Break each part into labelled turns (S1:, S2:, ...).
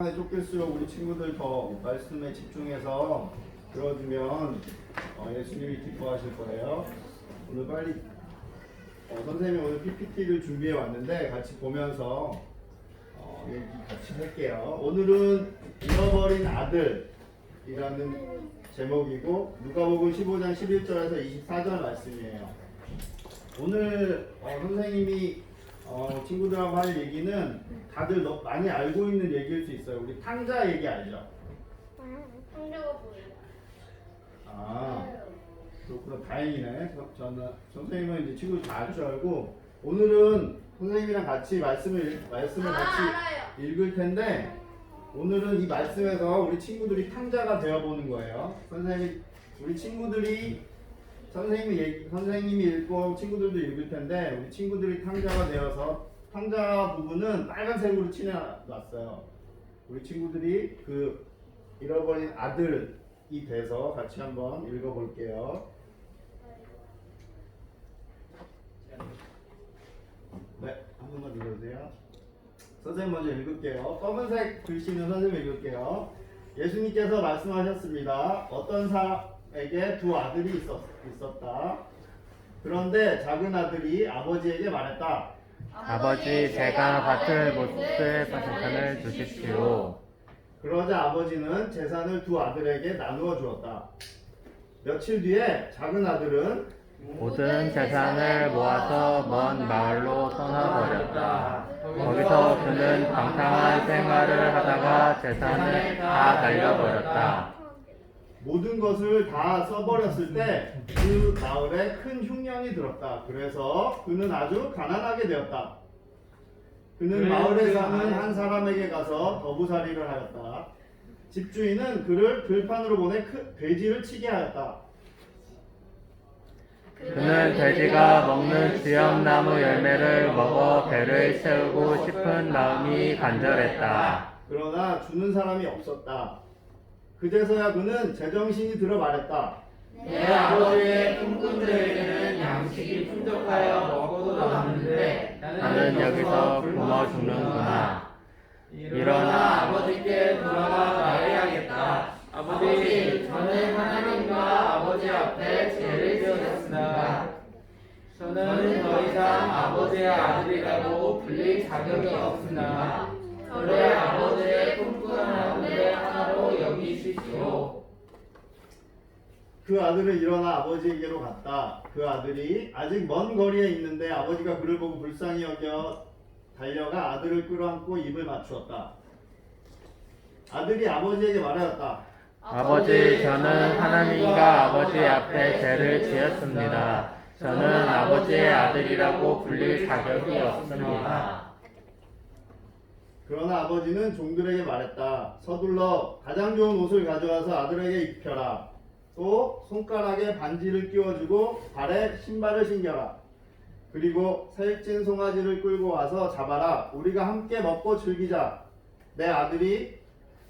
S1: 시간에 쫓길수록 우리 친구들 더 말씀에 집중해서 들어주면 예수님이 기뻐하실 거예요. 오늘 빨리 선생님이 오늘 PPT를 준비해 왔는데 같이 보면서 얘기 같이 할게요. 오늘은 잃어버린 아들이라는 제목이고 누가복음 15장 11절에서 24절 말씀이에요. 오늘 선생님이 친구들하고 할 얘기는 다들 많이 알고 있는 얘기일 수 있어요. 우리 탕자 얘기 알죠?
S2: 탕자가 뭐예요?
S1: 아, 그렇구나. 다행이네. 저는 선생님은 이제 친구들 다 알 줄 알고 오늘은 선생님이랑 같이 말씀을 같이
S2: 알아요.
S1: 읽을 텐데 오늘은 이 말씀에서 우리 친구들이 탕자가 되어 보는 거예요. 우리 친구들이 선생님이 읽고 친구들도 읽을 텐데 우리 친구들이 탕자가 되어서 탕자 부분은 빨간색으로 칠해놨어요. 우리 친구들이 그 잃어버린 아들이 돼서 같이 한번 읽어볼게요. 네, 한 번만 읽어주세요. 선생님 먼저 읽을게요. 검은색 글씨는 선생님 읽을게요. 예수님께서 말씀하셨습니다. 어떤 사람에게 두 아들이 있었다. 그런데 작은 아들이 아버지에게 말했다.
S3: 아버지, 제가 받을 못을 재산을 주십시오.
S1: 그러자 아버지는 재산을 두 아들에게 나누어 주었다. 며칠 뒤에 작은 아들은
S3: 모든 재산을 모아서 먼 마을로 떠나버렸다. 거기서 그는 방탕한 생활을 하다가 재산을 다 날려버렸다.
S1: 모든 것을 다 써버렸을 때 그 마을에 큰 흉년이 들었다. 그래서 그는 아주 가난하게 되었다. 그는 마을에 사는 한 사람에게 가서 더부살이를 하였다. 집주인은 그를 들판으로 보내 돼지를 치게 하였다.
S3: 그는 돼지가 먹는 주염나무 열매를 먹어 배를 채우고 싶은 마음이 간절했다.
S1: 그러나 주는 사람이 없었다. 그제서야 그는 제정신이 들어 말했다.
S4: 내 아버지의 품꾼들에게는 양식이 풍족하여 먹어도 남는데
S3: 나는 여기서 굶어 죽는구나.
S4: 일어나 아버지께 돌아가 말해야겠다. 아버지, 저는 하나님과 아버지 앞에 죄를 지었습니다. 저는 더 이상 아버지의 아들이라고 불릴 자격이 없습니다. 저를 아버지의 품꾼 가운데 하나로 여기십시오.
S1: 그 아들은 일어나 아버지에게로 갔다. 그 아들이 아직 먼 거리에 있는데 아버지가 그를 보고 불쌍히 여겨 달려가 아들을 끌어안고 입을 맞추었다. 아들이 아버지에게 말하였다.
S3: 아버지, 저는 하나님과 아버지 앞에 죄를 지었습니다. 저는 아버지의 아들이라고 불릴 자격이 없습니다.
S1: 그러나 아버지는 종들에게 말했다. 서둘러 가장 좋은 옷을 가져와서 아들에게 입혀라. 또 손가락에 반지를 끼워주고 발에 신발을 신겨라. 그리고 살찐 송아지를 끌고 와서 잡아라. 우리가 함께 먹고 즐기자. 내 아들이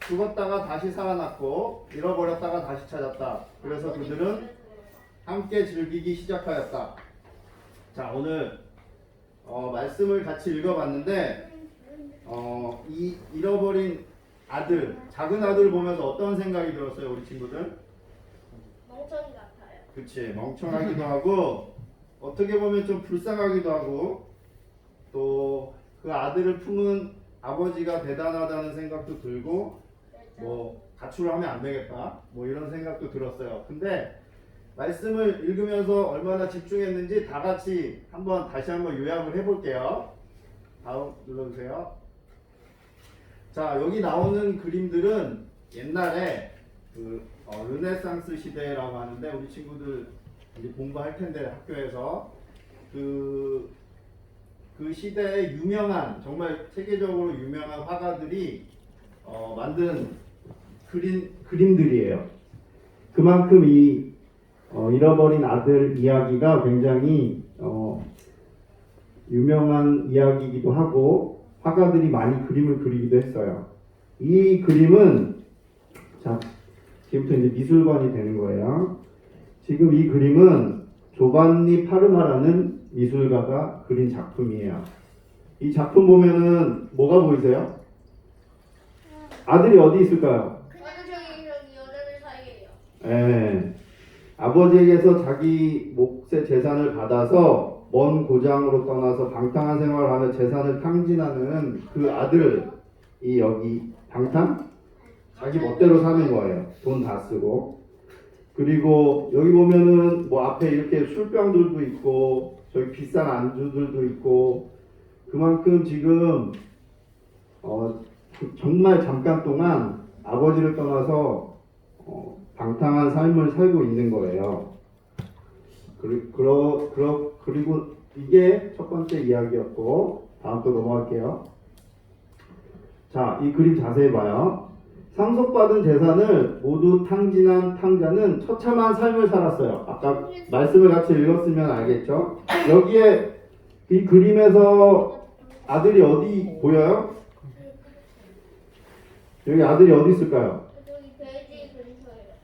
S1: 죽었다가 다시 살아났고 잃어버렸다가 다시 찾았다. 그래서 그들은 함께 즐기기 시작하였다. 자, 오늘 말씀을 같이 읽어봤는데 이 잃어버린 아들, 작은 아들 보면서 어떤 생각이 들었어요, 우리 친구들?
S2: 멍청이 같아요.
S1: 그치, 멍청하기도 하고 어떻게 보면 좀 불쌍하기도 하고 또 그 아들을 품은 아버지가 대단하다는 생각도 들고 뭐 가출을 하면 안 되겠다 뭐 이런 생각도 들었어요. 근데 말씀을 읽으면서 얼마나 집중했는지 다 같이 다시 한번 요약을 해볼게요. 다음 눌러주세요. 자, 여기 나오는 그림들은 옛날에 르네상스 시대라고 하는데 우리 친구들 이제 공부할 텐데 학교에서 그 시대의 유명한 정말 세계적으로 유명한 화가들이 만든 그림들이에요. 그만큼 이 잃어버린 아들 이야기가 굉장히 유명한 이야기이기도 하고 화가들이 많이 그림을 그리기도 했어요. 이 그림은 자 지금부터 이제 미술관이 되는 거예요. 지금 이 그림은 조반니 파르마라는 미술가가 그린 작품이에요. 이 작품 보면은 뭐가 보이세요? 아들이 어디 있을까요?
S2: 그냥 저기 여자들 사이에요.
S1: 예. 아버지에게서 자기 몫의 재산을 받아서 먼 고장으로 떠나서 방탕한 생활을 하며 재산을 탕진하는 그 아들이 여기 방탕? 자기 멋대로 사는 거예요. 돈 다 쓰고. 그리고 여기 보면은 뭐 앞에 이렇게 술병들도 있고 저기 비싼 안주들도 있고 그만큼 지금 정말 잠깐 동안 아버지를 떠나서 방탕한 삶을 살고 있는 거예요. 그리고 이게 첫 번째 이야기였고 다음 또 넘어갈게요. 자, 이 그림 자세히 봐요. 상속받은 재산을 모두 탕진한 탕자는 처참한 삶을 살았어요. 아까 말씀을 같이 읽었으면 알겠죠? 여기에 이 그림에서 아들이 어디 보여요? 여기 아들이 어디 있을까요?
S2: 저기 돼지 근처에요.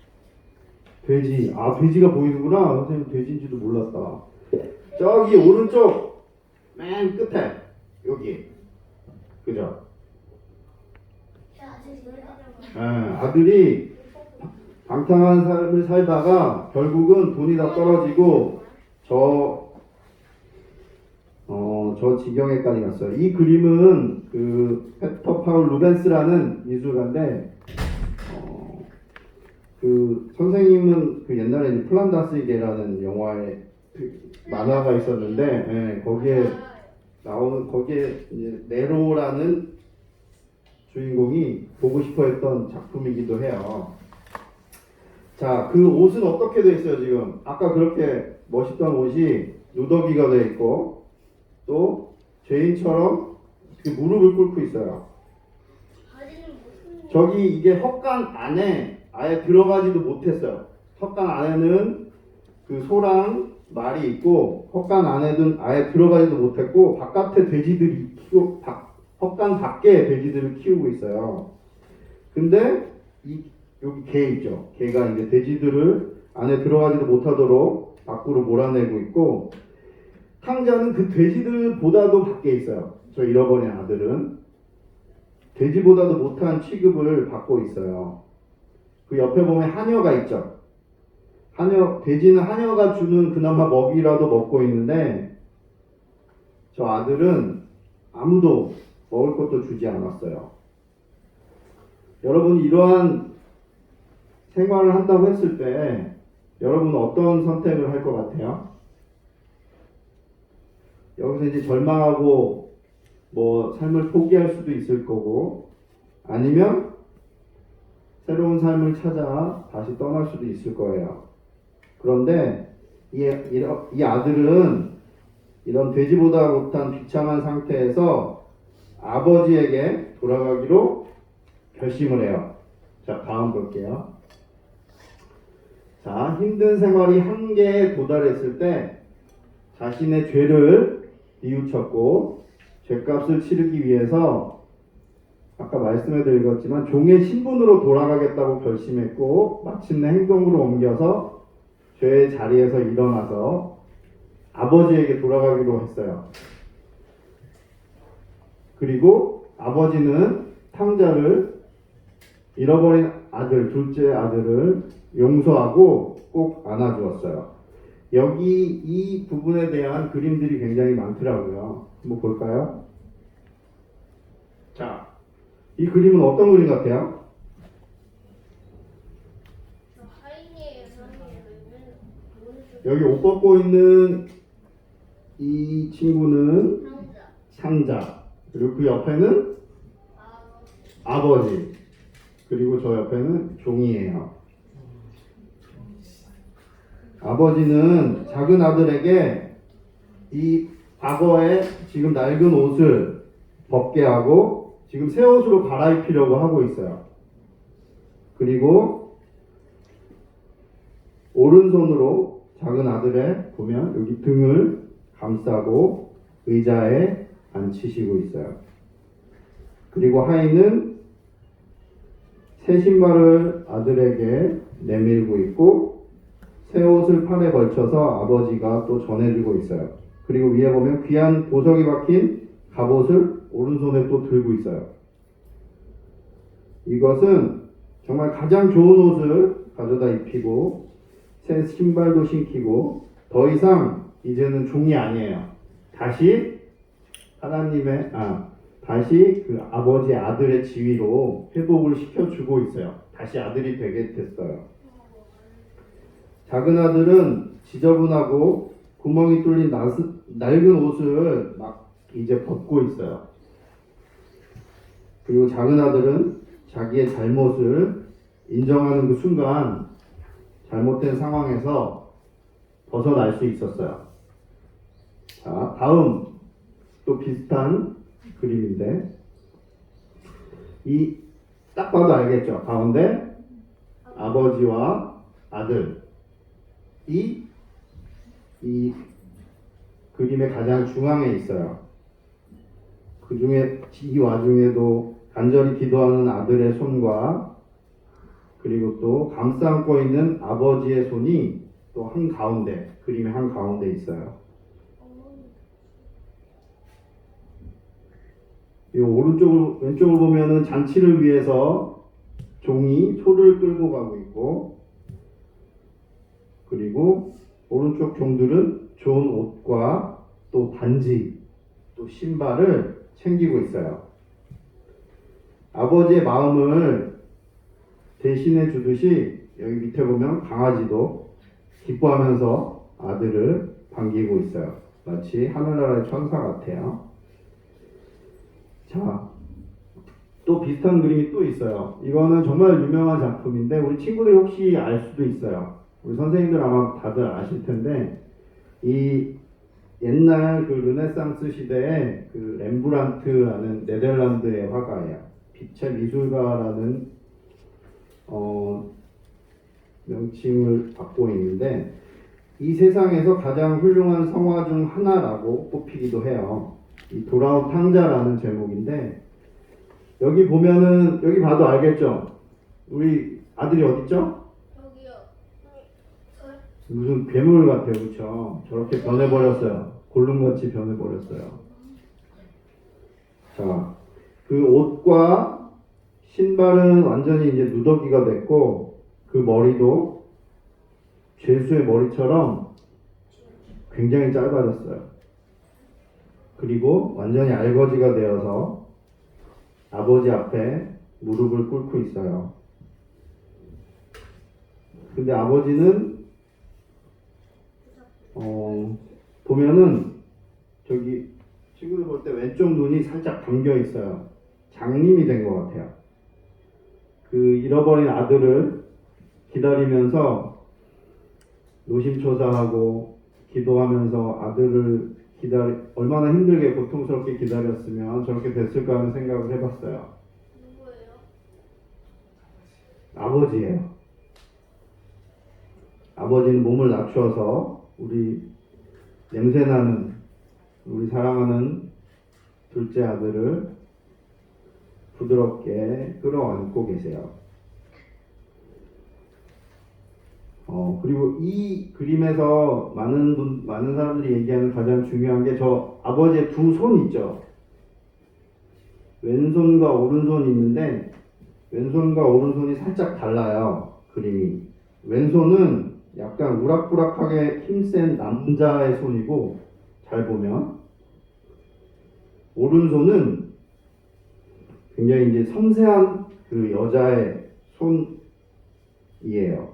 S1: 돼지. 아, 돼지가 보이는구나. 선생님 돼지인지도 몰랐다. 저기 오른쪽 맨 끝에 여기. 그죠? 아들이 방탕한 삶을 살다가 결국은 돈이 다 떨어지고 저 지경에까지 갔어요. 이 그림은 그 페터 파울 루벤스라는 미술가인데 그 선생님은 그 옛날에 플란다스의 개라는 영화에 만화가 있었는데 거기에 나오는 거기에 이제 네로라는 주인공이 보고 싶어 했던 작품이기도 해요. 자, 그 옷은 어떻게 돼 있어요, 지금? 아까 그렇게 멋있던 옷이 누더기가 돼 있고, 또 죄인처럼 이렇게 무릎을 꿇고 있어요.
S2: 바지는 무슨
S1: 저기 이게 헛간 안에 아예 들어가지도 못했어요. 헛간 안에는 그 소랑 말이 있고, 헛간 안에는 아예 들어가지도 못했고, 바깥에 돼지들이 헛간 밖에 돼지들을 키우고 있어요. 근데 여기 개 있죠. 개가 이제 돼지들을 안에 들어가지도 못하도록 밖으로 몰아내고 있고 탕자는 그 돼지들보다도 밖에 있어요. 저 잃어버린 아들은 돼지보다도 못한 취급을 받고 있어요. 그 옆에 보면 하녀가 있죠. 돼지는 하녀가 주는 그나마 먹이라도 먹고 있는데 저 아들은 아무도 먹을 것도 주지 않았어요. 여러분이 이러한 생활을 한다고 했을 때 여러분은 어떤 선택을 할 것 같아요? 여기서 이제 절망하고 뭐 삶을 포기할 수도 있을 거고 아니면 새로운 삶을 찾아 다시 떠날 수도 있을 거예요. 그런데 이 아들은 이런 돼지보다 못한 비참한 상태에서 아버지에게 돌아가기로 결심을 해요. 자, 다음 볼게요. 자, 힘든 생활이 한계에 도달했을 때 자신의 죄를 뉘우쳤고 죄값을 치르기 위해서 아까 말씀에도 읽었지만 종의 신분으로 돌아가겠다고 결심했고 마침내 행동으로 옮겨서 죄의 자리에서 일어나서 아버지에게 돌아가기로 했어요. 그리고 아버지는 탕자를 잃어버린 아들, 둘째 아들을 용서하고 꼭 안아주었어요. 여기 이 부분에 대한 그림들이 굉장히 많더라고요. 한번 볼까요? 자, 이 그림은 어떤 그림 같아요?
S2: 저 하인이에요, 선이에요.
S1: 여기 옷 벗고 있는 이 친구는
S2: 상자.
S1: 상자, 그리고 그 옆에는 아버지, 그리고 저 옆에는 종이에요. 아버지는 작은 아들에게 이 과거에 지금 낡은 옷을 벗게 하고 지금 새 옷으로 갈아입히려고 하고 있어요. 그리고 오른손으로 작은 아들의 보면 여기 등을 감싸고 의자에 앉히시고 있어요. 그리고 하인은 새 신발을 아들에게 내밀고 있고 새 옷을 팔에 걸쳐서 아버지가 또 전해주고 있어요. 그리고 위에 보면 귀한 보석이 박힌 갑옷을 오른손에 또 들고 있어요. 이것은 정말 가장 좋은 옷을 가져다 입히고 새 신발도 신기고 더 이상 이제는 종이 아니에요. 다시 다시 그 아버지 아들의 지위로 회복을 시켜주고 있어요. 다시 아들이 되게 됐어요. 작은 아들은 지저분하고 구멍이 뚫린 낡은 옷을 막 이제 벗고 있어요. 그리고 작은 아들은 자기의 잘못을 인정하는 그 순간 잘못된 상황에서 벗어날 수 있었어요. 자, 다음 또 비슷한 그림인데 이 딱 봐도 알겠죠? 가운데 아버지와 아들 이 그림의 가장 중앙에 있어요. 그 중에 이 와중에도 간절히 기도하는 아들의 손과 그리고 또 감싸 안고 있는 아버지의 손이 또 한가운데 그림의 한가운데 있어요. 이 왼쪽을 보면은 잔치를 위해서 종이 소를 끌고 가고 있고 그리고 오른쪽 종들은 좋은 옷과 또 반지 또 신발을 챙기고 있어요. 아버지의 마음을 대신해 주듯이 여기 밑에 보면 강아지도 기뻐하면서 아들을 반기고 있어요. 마치 하늘나라의 천사 같아요. 자, 또 비슷한 그림이 또 있어요. 이거는 정말 유명한 작품인데 우리 친구들이 혹시 알 수도 있어요. 우리 선생님들 아마 다들 아실 텐데 이 옛날 그 르네상스 시대에 그 렘브란트라는 네덜란드의 화가예요. 빛의 미술가라는 명칭을 받고 있는데 이 세상에서 가장 훌륭한 성화 중 하나라고 꼽히기도 해요. 이 돌아온 탕자라는 제목인데 여기 보면은 여기 봐도 알겠죠? 우리 아들이 어딨죠?
S2: 여기요.
S1: 무슨 괴물 같아요, 그렇죠? 저렇게 변해버렸어요. 골룸같이 변해버렸어요. 자, 그 옷과 신발은 완전히 이제 누더기가 됐고 그 머리도 죄수의 머리처럼 굉장히 짧아졌어요. 그리고 완전히 알거지가 되어서 아버지 앞에 무릎을 꿇고 있어요. 근데 아버지는 보면은 저기 친구들 볼 때 왼쪽 눈이 살짝 감겨 있어요. 장님이 된 것 같아요. 그 잃어버린 아들을 기다리면서 노심초사하고 기도하면서 아들을 얼마나 힘들게 고통스럽게 기다렸으면 저렇게 됐을까 하는 생각을 해봤어요.
S2: 누구예요?
S1: 아버지예요. 아버지는 몸을 낮추어서 우리 냄새나는 우리 사랑하는 둘째 아들을 부드럽게 끌어안고 계세요. 그리고 이 그림에서 많은 사람들이 얘기하는 가장 중요한 게 저 아버지의 두 손 있죠. 왼손과 오른손이 있는데 왼손과 오른손이 살짝 달라요. 그림이. 왼손은 약간 우락부락하게 힘센 남자의 손이고 잘 보면 오른손은 굉장히 이제 섬세한 그 여자의 손이에요.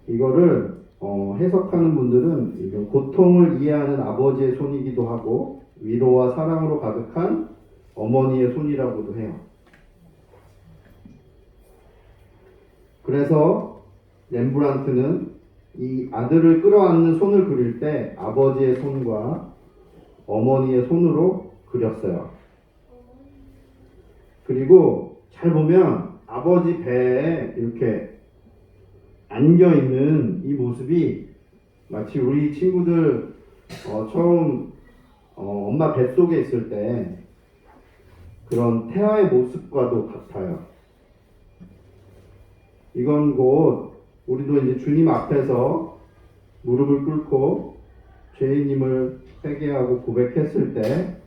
S1: 이거를 해석하는 분들은 이건 고통을 이해하는 아버지의 손이기도 하고 위로와 사랑으로 가득한 어머니의 손이라고도 해요. 그래서 렘브란트는 이 아들을 끌어안는 손을 그릴 때 아버지의 손과 어머니의 손으로 그렸어요. 그리고 잘 보면 아버지 배에 이렇게 안겨있는 이 모습이 마치 우리 친구들 처음 엄마 뱃속에 있을 때 그런 태아의 모습과도 같아요. 이건 곧 우리도 이제 주님 앞에서 무릎을 꿇고 죄인임을 회개하고 고백했을 때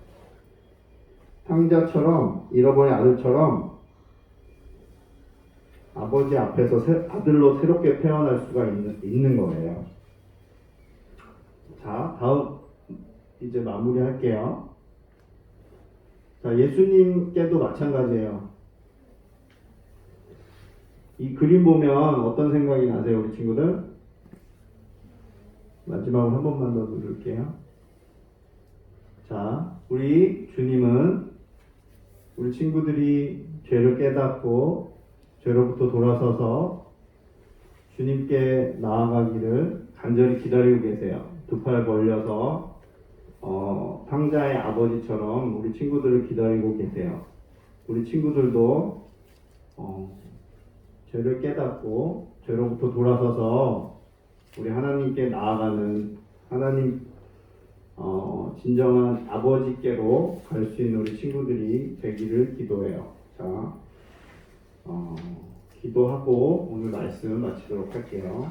S1: 탕자처럼 잃어버린 아들처럼 아버지 앞에서 아들로 새롭게 태어날 수가 있는 거예요. 자, 다음 이제 마무리할게요. 자, 예수님께도 마찬가지예요. 이 그림 보면 어떤 생각이 나세요, 우리 친구들? 마지막으로 한 번만 더 누를게요. 자, 우리 주님은 우리 친구들이 죄를 깨닫고 죄로부터 돌아서서 주님께 나아가기를 간절히 기다리고 계세요. 두 팔 벌려서 탕자의 아버지처럼 우리 친구들을 기다리고 계세요. 우리 친구들도 죄를 깨닫고 죄로부터 돌아서서 우리 하나님께 나아가는 하나님 진정한 아버지께로 갈 수 있는 우리 친구들이 되기를 기도해요. 자, 기도하고 오늘 말씀 마치도록 할게요.